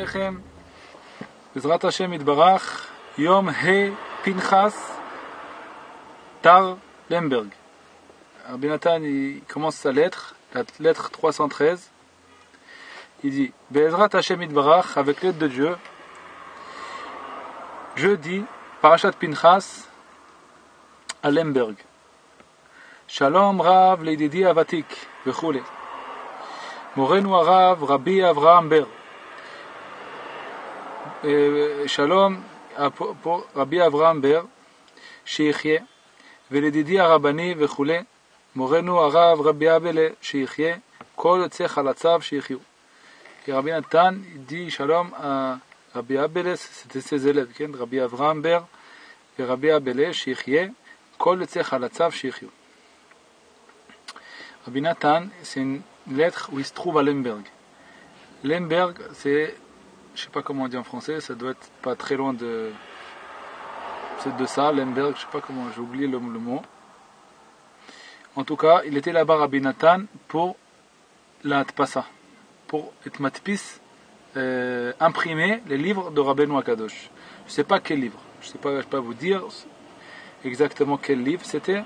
Alechem, Bezrat Hashem Yitbarach, Yom He Pinchas Tar Lemberg. Rabbi Nathan il commence sa lettre, la lettre 313. Il dit Bezrat Hashem Yitbarach, avec l'aide de Dieu, je dis Parashat Pinchas à Lemberg. Shalom Rav Leididi Avatik וכולי. מורנו הרב רבי אברהם בר. שלום רבי אברהם בר שיחיה, ולדידי הרבני וכולי. מורנו הרב רבי אבלה שיחיה, כל יוצא חלציו שיחיו. Et Rabbi Nathan dit shalom à Rabbi Abele, c'était ses élèves, Rabbi Avraham Ber et Rabbi Abele שיחיה, כל יוצא חלציו שיחיו. Rabbi Nathan, c'est une lettre où il se trouve à Lemberg. Lemberg, c'est, je sais pas comment on dit en français, ça doit être pas très loin de, c'est de ça, Lemberg, je sais pas comment, j'ai oublié le mot. En tout cas, il était là-bas, Rabbi Nathan, pour la Tpassa, pour être matpis, imprimer les livres de Rabbeinu Akadosh. Je sais pas quel livre, je sais pas vous dire exactement quel livre c'était,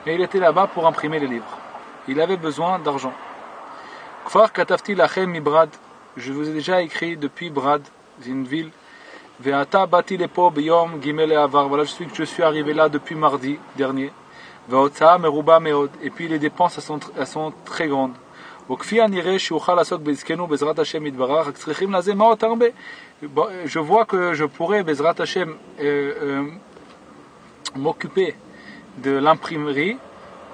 mais il était là-bas pour imprimer les livres. Il avait besoin d'argent. Kfar katafti lachem mi Brad. Je vous ai déjà écrit depuis Brad, une ville. Ve'ata bati lepo biyom gimel avar. Voilà, je suis arrivé là depuis mardi dernier. Ve'otsa meruba meod. Et puis les dépenses elles sont très grandes. Ukfi anire shuchal asok bezkenu bezrat Hashem yitbarach. Tzrichim laze maot arbe. Je vois que je pourrais bezrat Hashem m'occuper de l'imprimerie,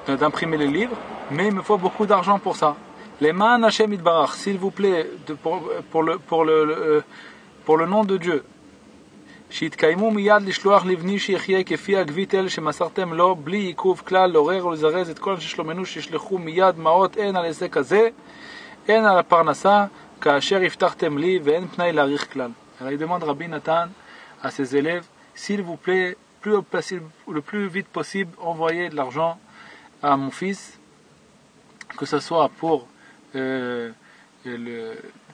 d'imprimer les livres. Mais il me faut beaucoup d'argent pour ça. Les man Hashem Yitbarach, s'il vous plaît, pour le nom de Dieu. שיתקיימו מיד לשלוח לבני שיחיה כפי הגביטל שמסרתם לו בלי עיכוב כלל לעורר ולזרז את כל אנשי שלומנו שישלחו מיד מעות הן על עסק הזה הן על הפרנסה כאשר הבטחתם לי ואין פנאי להאריך כלל. Alors il demande Rabbi Nathan à ses élèves, s'il vous plaît, le plus vite possible, envoyez de l'argent à mon fils, que ce soit pour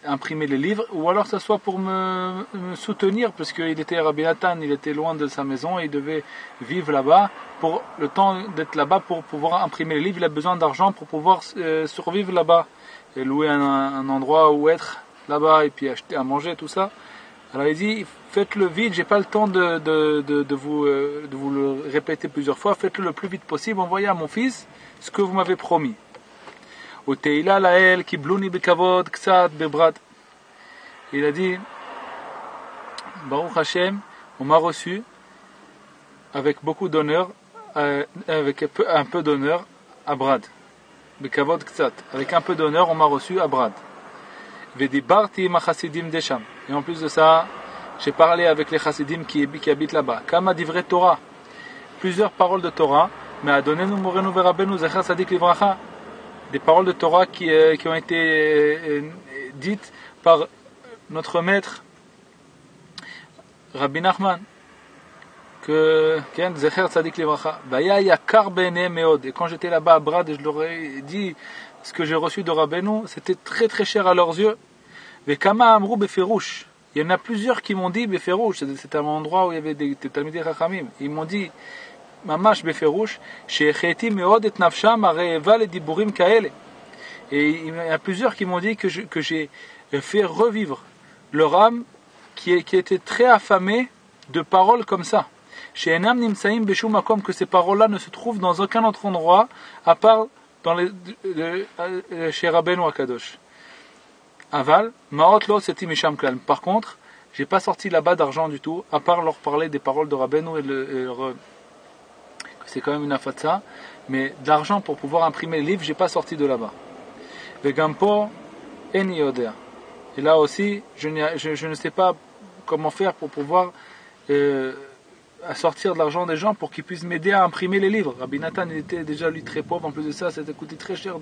imprimer les livres, ou alors que ce soit pour me soutenir, parce qu'il était Rabbi Nathan, il était loin de sa maison, et il devait vivre là-bas, pour le temps d'être là-bas, pour pouvoir imprimer les livres, il a besoin d'argent pour pouvoir survivre là-bas, et louer un endroit où être là-bas, et puis acheter à manger, tout ça. Alors il dit, faites-le vite, j'ai pas le temps de vous le répéter plusieurs fois, faites-le le plus vite possible, envoyez à mon fils ce que vous m'avez promis. Il a dit, Baruch Hashem, on m'a reçu avec beaucoup d'honneur, avec un peu d'honneur à Brad. Avec un peu d'honneur, on m'a reçu à Brad. Et en plus de ça, j'ai parlé avec les chassidim qui habitent là-bas. Kama divrei Torah, plusieurs paroles de Torah, mais adonenu morenu verabenu zecher sadik livracha, des paroles de Torah qui ont été dites par notre maître Rabbi Nachman, que zecher sadik livracha, vaya yakar bene meod. Et quand j'étais là-bas à Brad, je leur ai dit ce que j'ai reçu de Rabbeinu, c'était très très cher à leurs yeux. Vekama amrou beferush. Il y en a plusieurs qui m'ont dit beferush. C'était un endroit où il y avait des talmidei chachamim. Ils m'ont dit mamash beferush, she'echeti meod et nafsham areva lediburim kaele. Et il y a plusieurs qui m'ont dit que j'ai fait revivre leur âme qui était très affamée de paroles comme ça. She'enam nimsaim beshum makom, que ces paroles-là ne se trouvent dans aucun autre endroit à part chez Rabbeinu Akadosh. Aval, Maot lo seti misham klal. Par contre, j'ai pas sorti là-bas d'argent du tout, à part leur parler des paroles de Rabbeinu que c'est quand même une afatsa, mais d'argent pour pouvoir imprimer les livres, j'ai pas sorti de là-bas. Vegampo eni yodea. Et là aussi, je ne sais pas comment faire pour pouvoir à sortir de l'argent des gens pour qu'ils puissent m'aider à imprimer les livres. Rabbi Nathan il était déjà lui très pauvre, en plus de ça, ça a coûté très cher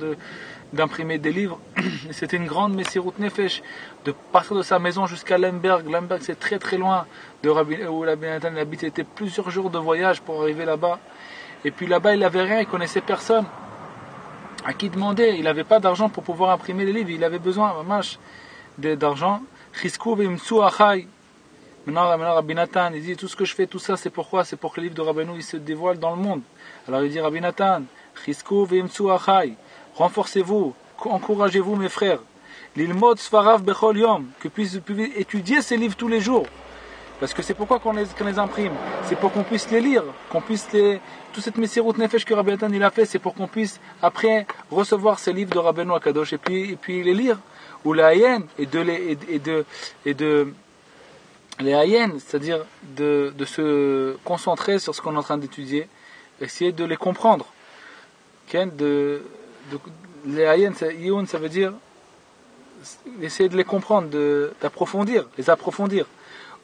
d'imprimer des livres. Et c'était une grande messirut nefesh de partir de sa maison jusqu'à Lemberg. Lemberg c'est très très loin de où Rabbi Nathan habite. C'était plusieurs jours de voyage pour arriver là-bas. Et puis là-bas il avait rien, il connaissait personne à qui demander. Il n'avait pas d'argent pour pouvoir imprimer les livres. Il avait besoin d'argent Chizku ve'imtsu achai. Maintenant, Rabbi Nathan, il dit tout ce que je fais, tout ça, c'est pourquoi? C'est pour que le livre de Rabbeinu il se dévoile dans le monde. Alors il dit Rabbi Nathan, Chizku ve'imtsu achai. Renforcez-vous, encouragez-vous mes frères. L'ilmod sfarav bechol yom, que puisse étudier ces livres tous les jours. Parce que c'est pourquoi qu'on les imprime. C'est pour qu'on puisse les lire, qu'on puisse les... Toute cette Messirut Nefesh que Rabbi Nathan il a fait, c'est pour qu'on puisse après recevoir ces livres de Rabbeinu Akadosh et puis les lire. Ou les hayen, et de les hayen, c'est-à-dire de se concentrer sur ce qu'on est en train d'étudier, essayer de les comprendre. Les hayen, ça veut dire essayer de les comprendre, d'approfondir, les approfondir.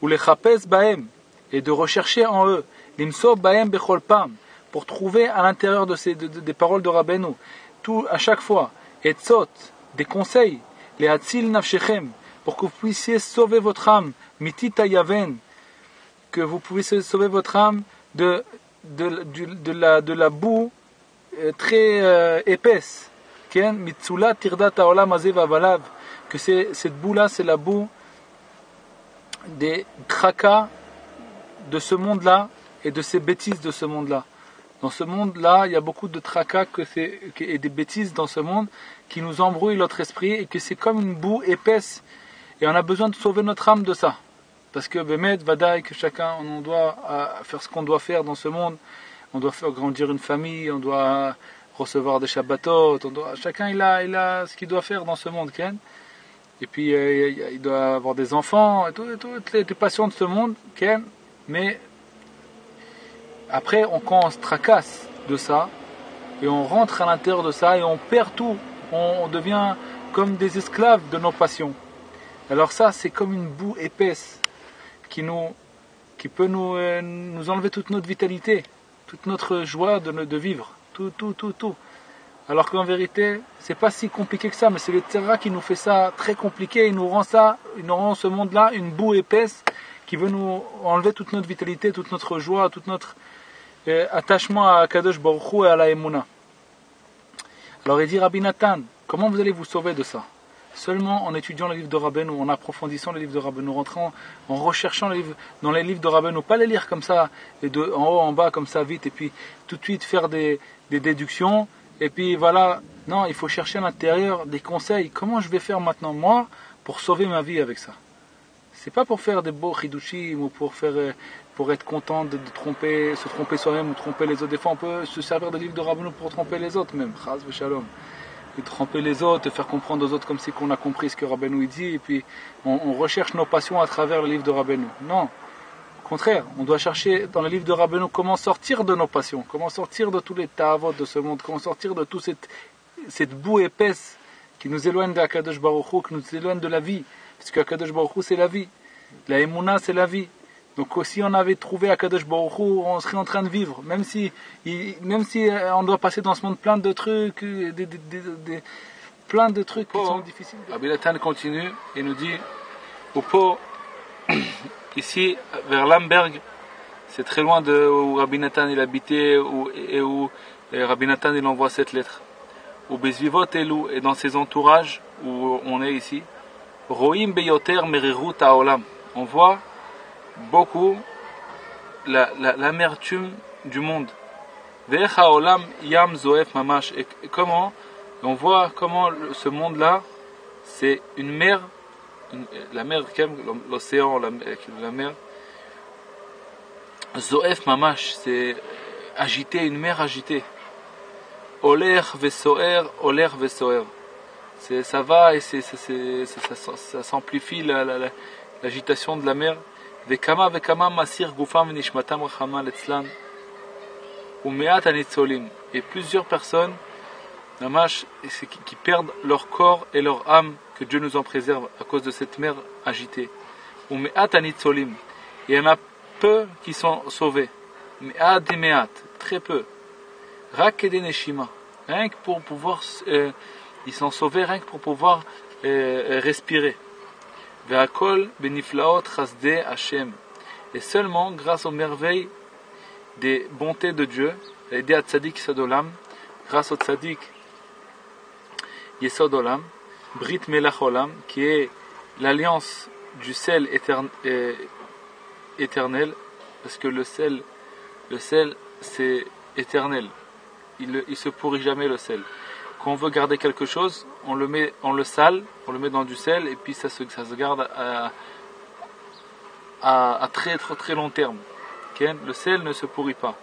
Ou les chapes baem, et de rechercher en eux, l'imso baem bechol pam, pour trouver à l'intérieur des paroles de Rabbeinu, tout à chaque fois, et tzot, des conseils, les hatzil nafshechem, pour que vous puissiez sauver votre âme, mitita yaven, que vous puissiez sauver votre âme de la boue très épaisse, mitsula tirdat haolam hazeh vavalav, que cette boue-là, c'est la boue des tracas de ce monde-là et de ces bêtises de ce monde-là. Dans ce monde-là, il y a beaucoup de tracas et des bêtises dans ce monde qui nous embrouillent notre esprit et que c'est comme une boue épaisse et on a besoin de sauver notre âme de ça. Parce que Bémet, Vadaï, que chacun, on doit faire ce qu'on doit faire dans ce monde. On doit faire grandir une famille, on doit recevoir des Shabbatot, chacun il a ce qu'il doit faire dans ce monde, Ken. Et puis il doit avoir des enfants, et toutes les passions de ce monde, Ken. Mais après, quand on se tracasse de ça, et on rentre à l'intérieur de ça, et on perd tout, on devient comme des esclaves de nos passions. Alors ça, c'est comme une boue épaisse qui peut nous enlever toute notre vitalité, toute notre joie de vivre, tout. Alors qu'en vérité, c'est pas si compliqué que ça, mais c'est le terrain qui nous fait ça très compliqué, il nous rend ce monde-là une boue épaisse qui veut nous enlever toute notre vitalité, toute notre joie, tout notre attachement à Kadosh Baruch Hu et à la Emouna. Alors il dit Rabbi Nathan, comment vous allez vous sauver de ça? Seulement en étudiant les livres de Rabbeinu, en approfondissant les livres de Rabbeinu, rentrant, en recherchant dans les livres de Rabbeinu, pas les lire comme ça, en haut, en bas, comme ça, vite, et puis tout de suite faire des déductions, et puis voilà. Non, il faut chercher à l'intérieur des conseils. Comment je vais faire maintenant, moi, pour sauver ma vie avec ça? C'est pas pour faire des beaux chidushim ou pour être content de se tromper soi-même ou tromper les autres. Des fois, on peut se servir des livres de Rabbeinu pour tromper les autres même. Chaz v'shalom. Et tromper les autres, et faire comprendre aux autres comme si qu'on a compris ce que Rabbeinu dit, et puis on recherche nos passions à travers le livre de Rabbeinu. Non, au contraire, on doit chercher dans le livre de Rabbeinu comment sortir de nos passions, comment sortir de tous les ta'avot de ce monde, comment sortir de toute cette boue épaisse qui nous éloigne de Akadosh Baruch Hu, qui nous éloigne de la vie, parce que Akadosh Baruch Hu c'est la vie, la Emouna c'est la vie. Donc si on avait trouvé Akadosh Baruch Hu, on serait en train de vivre, même si on doit passer dans ce monde plein de trucs, plein de trucs qui sont difficiles. Rabbi Nathan continue et nous dit, au pot, ici vers Lemberg, c'est très loin de où Rabbi Nathan il habitait et où Rabbi Nathan il envoie cette lettre. Au Bezvivot Elou et dans ses entourages où on est ici, Roim beyoter merirut haolam. On voit beaucoup l'amertume du monde. Ve'ech haolam yam zoef mamash. Et comment on voit comment ce monde-là, c'est une mer, la mer, l'océan, la mer. Zoef mamash, c'est agité, une mer agitée. Oler vesoer, ça va et ça s'amplifie l'agitation de la mer. Vekama masir gufam nishmatam rachama letzlan umeat anitzolim. Et plusieurs personnes qui perdent leur corps et leur âme, que Dieu nous en préserve à cause de cette mer agitée. Umeat anitzolim. Il y en a peu qui sont sauvés. Meat demeat, très peu. Rak et neshima. Rien que pour pouvoir ils sont sauvés rien que pour pouvoir respirer. Ve'akol beniflaot chasdei Hashem. Et seulement grâce aux merveilles des bontés de Dieu, aidé à Tzadik Sadolam, grâce au Tzadik Yesod Olam, Brit Melach Olam, qui est l'alliance du sel éternel, parce que le sel c'est éternel. Il se pourrit jamais le sel. Quand on veut garder quelque chose, on le sale, on le met dans du sel et puis ça se garde à très très très long terme. Okay? Le sel ne se pourrit pas.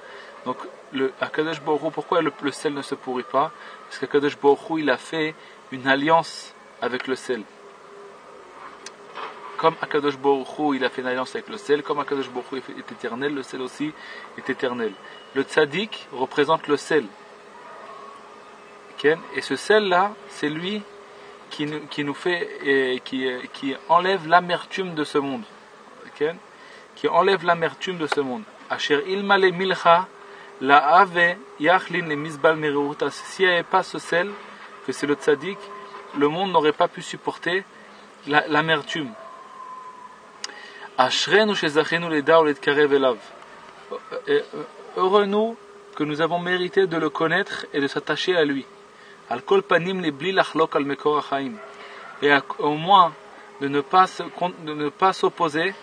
Donc Akadosh Baruch Hu, pourquoi le sel ne se pourrit pas? Parce qu'Akadosh Baruch Hu, il a fait une alliance avec le sel. Comme Akadosh Baruch Hu, il a fait une alliance avec le sel, comme Akadosh Baruch Hu est éternel, le sel aussi est éternel. Le tzaddik représente le sel. Okay? Et ce sel-là, c'est lui qui nous fait, qui enlève l'amertume de ce monde. Okay? Qui enlève l'amertume de ce monde. Asher ilmale milcha la ave yachlin le misbal meriruta. S'il n'y avait pas ce sel, que c'est le tzaddik, le monde n'aurait pas pu supporter l'amertume. Ashrenu shezachenu leda ou letkarev elav. Heureux nous que nous avons mérité de le connaître et de s'attacher à lui. Al kol panim le bli lachlok al mekor hachaim. Et au moins de ne pas s'opposer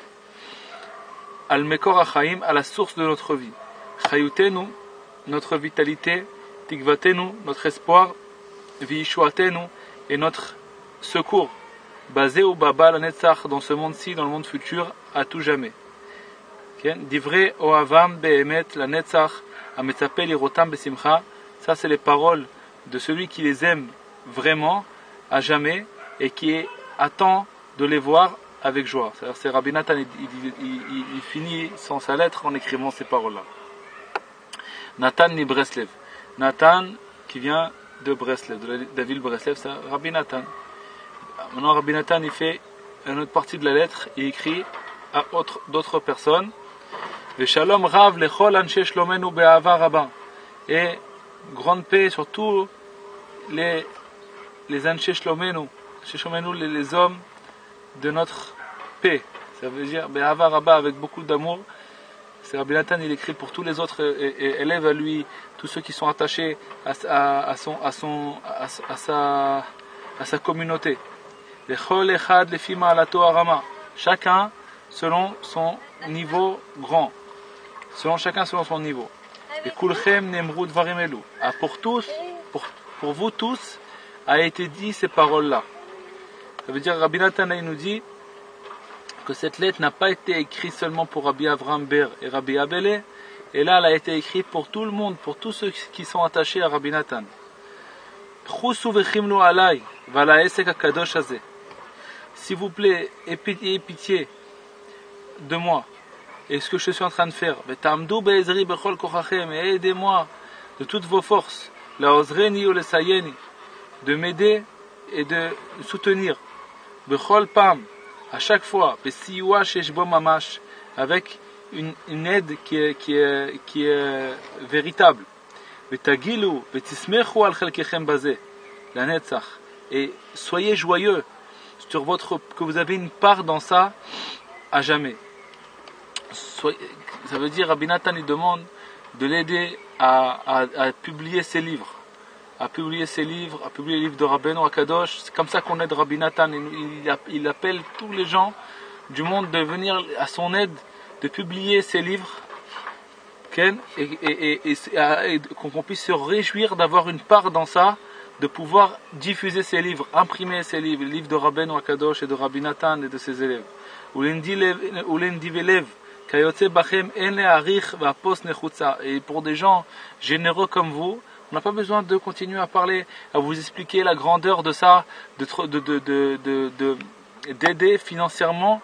al mekor hachaim, à la source de notre vie. Chayutenu, notre vitalité, tikvatenu, notre espoir, viishuatenu, et notre secours. Basé au baba la netzach, dans ce monde-ci, dans le monde futur, à tout jamais. Divrei oavam behemet la netzach ametzapel irotam besimcha. Ça, c'est les paroles de celui qui les aime vraiment, à jamais, et qui attend de les voir avec joie. C'est Rabbi Nathan, il finit sa lettre en écrivant ces paroles-là. Nathan ni Breslev. Nathan, qui vient de Breslev, de la ville Breslev, c'est Rabbi Nathan. Maintenant, Rabbi Nathan, il fait une autre partie de la lettre, il écrit à d'autres personnes. Veshalom rav lechol anshe shlomenu be'ava rabba. Et grande paix sur tous les anshe shlomenu, les hommes de notre paix. Ça veut dire be'ava rabba, avec beaucoup d'amour. C'est Rabbi Nathan, il écrit pour tous les autres élèves à lui, tous ceux qui sont attachés à sa communauté. Chacun selon son niveau grand. Chacun selon son niveau. Et pour vous tous, a été dit ces paroles-là. Ça veut dire, Rabbi Nathan, il nous dit que cette lettre n'a pas été écrite seulement pour Rabbi Avraham Ber et Rabbi Abele, et là, elle a été écrite pour tout le monde, pour tous ceux qui sont attachés à Rabbi Nathan. S'il vous plaît, ayez pitié de moi et ce que je suis en train de faire. Et aidez-moi de toutes vos forces, de m'aider et de soutenir. À chaque fois, avec une aide qui est véritable. Et soyez joyeux sur que vous avez une part dans ça à jamais. Ça veut dire, Rabbi Nathan, il demande de l'aider à publier ses livres. À publier les livres de Rabbeinu Akadosh. C'est comme ça qu'on aide Rabbi Nathan. Il appelle tous les gens du monde de venir à son aide, de publier ses livres, et qu'on puisse se réjouir d'avoir une part dans ça, de pouvoir diffuser ses livres, imprimer ses livres, les livres de Rabbeinu Akadosh et de Rabbi Nathan et de ses élèves. Et pour des gens généreux comme vous, on n'a pas besoin de continuer à parler, à vous expliquer la grandeur de ça, d'aider financièrement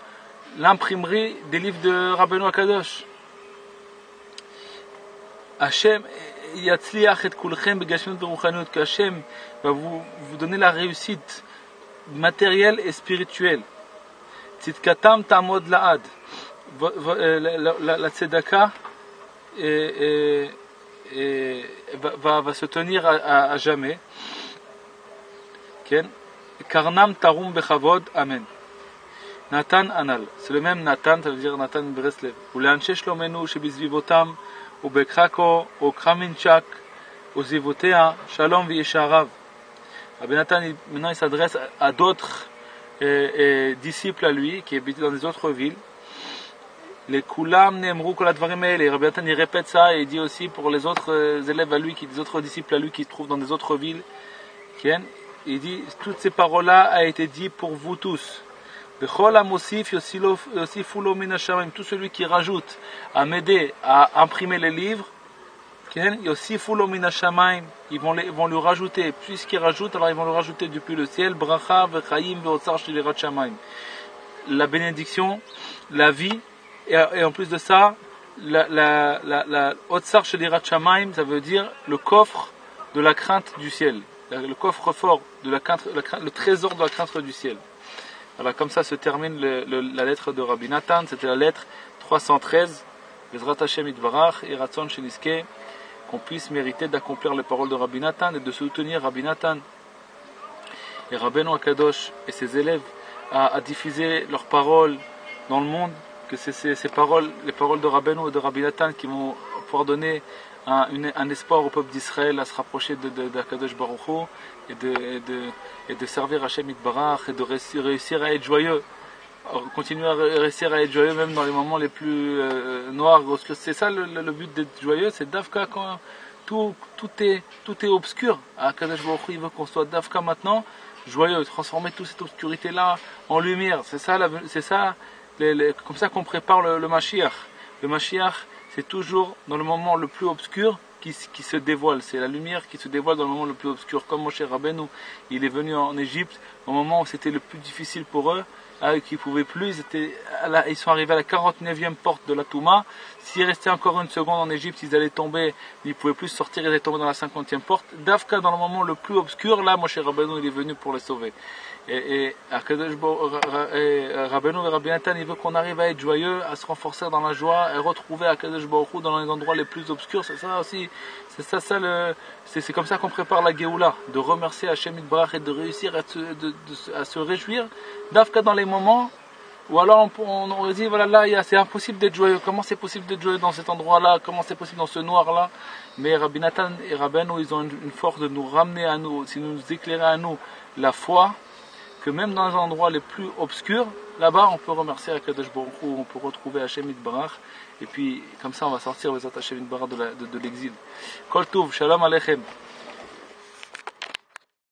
l'imprimerie des livres de Rabbeinu Akadosh. Hashem yatzliach et kulchem begashmut beruchanut, que Hashem va vous donner la réussite matérielle et spirituelle. Tzidkatam tamod la'ad, la tzedaka va se tenir à jamais. Karnam tarum bechavod, amen. Nathan Anal, c'est le même Nathan, ça veut dire Nathan Breslev. Ou l'anche shlomenu shebizvivotam, ou bekrako, ou kraminchak, ou zivotea, shalom v'yesharav. Rabbi Nathan, maintenant il s'adresse à d'autres disciples à lui, qui habitaient dans des autres villes. Les Kulam Nemru Koladvarim et Rabbi Natan il répète ça et il dit aussi pour les autres élèves à lui, des autres disciples à lui qui se trouvent dans des autres villes. Il dit toutes ces paroles-là a été dit pour vous tous. Tout celui qui rajoute à m'aider à imprimer les livres, ils vont lui rajouter, puisqu'ils rajoutent, alors ils vont lui rajouter depuis le ciel, la bénédiction, la vie, et en plus de ça, la Otsar Shelirat Shamaim, ça veut dire le coffre de la crainte du ciel, le coffre fort, le trésor de la crainte du ciel. Alors comme ça se termine la lettre de Rabbi Natan, c'était la lettre 313, Bezrat Hashem Itvarach et Ratzon Sheniske, qu'on puisse mériter d'accomplir les paroles de Rabbi Natan et de soutenir Rabbi Natan et Rabbeinu Akadosh et ses élèves à diffuser leurs paroles dans le monde, que c'est ces paroles, les paroles de Rabbeinu et de Rabbi Natan qui vont pouvoir donner un espoir au peuple d'Israël à se rapprocher d'Akadosh Baruch Hu et de servir Hashem Itbarach et de réussir à être joyeux, continuer à réussir à être joyeux même dans les moments les plus noirs. C'est ça le but d'être joyeux, c'est Dafka quand tout est obscur. Akadosh Baruch Hu il veut qu'on soit Dafka maintenant joyeux, transformer toute cette obscurité là en lumière. C'est ça comme ça qu'on prépare le Mashiach. Le Mashiach, c'est toujours dans le moment le plus obscur qui se dévoile. C'est la lumière qui se dévoile dans le moment le plus obscur. Comme Moshe Rabbeinu, il est venu en Égypte au moment où c'était le plus difficile pour eux, qu'ils ne pouvaient plus. Ils sont arrivés à la 49e porte de la Touma. S'ils restaient encore une seconde en Égypte, ils allaient tomber, ils ne pouvaient plus sortir, ils allaient tomber dans la 50e porte. Dafka, dans le moment le plus obscur, là, Moshe Rabbeinu, il est venu pour les sauver. Et Rabbeinu et Rabbi Natan, il veut qu'on arrive à être joyeux, à se renforcer dans la joie et retrouver Akadosh Baruch Hu dans les endroits les plus obscurs. C'est ça aussi, c'est comme ça qu'on prépare la Géoula, de remercier Hashem Itbarach et de réussir à se réjouir, d'Afka dans les moments où alors on dit voilà là c'est impossible d'être joyeux. Comment c'est possible d'être joyeux dans cet endroit-là? Comment c'est possible dans ce noir-là? Mais Rabbi Natan et Rabbeinu, ils ont une force de nous ramener à nous, si nous éclairer à nous la foi, que même dans les endroits les plus obscurs, là-bas, on peut remercier Akadosh Baruch Hu, on peut retrouver Hashem Itbarach, et puis comme ça, on va sortir les Hashem Itbarach de l'exil. Kol Tov, Shalom Aleichem.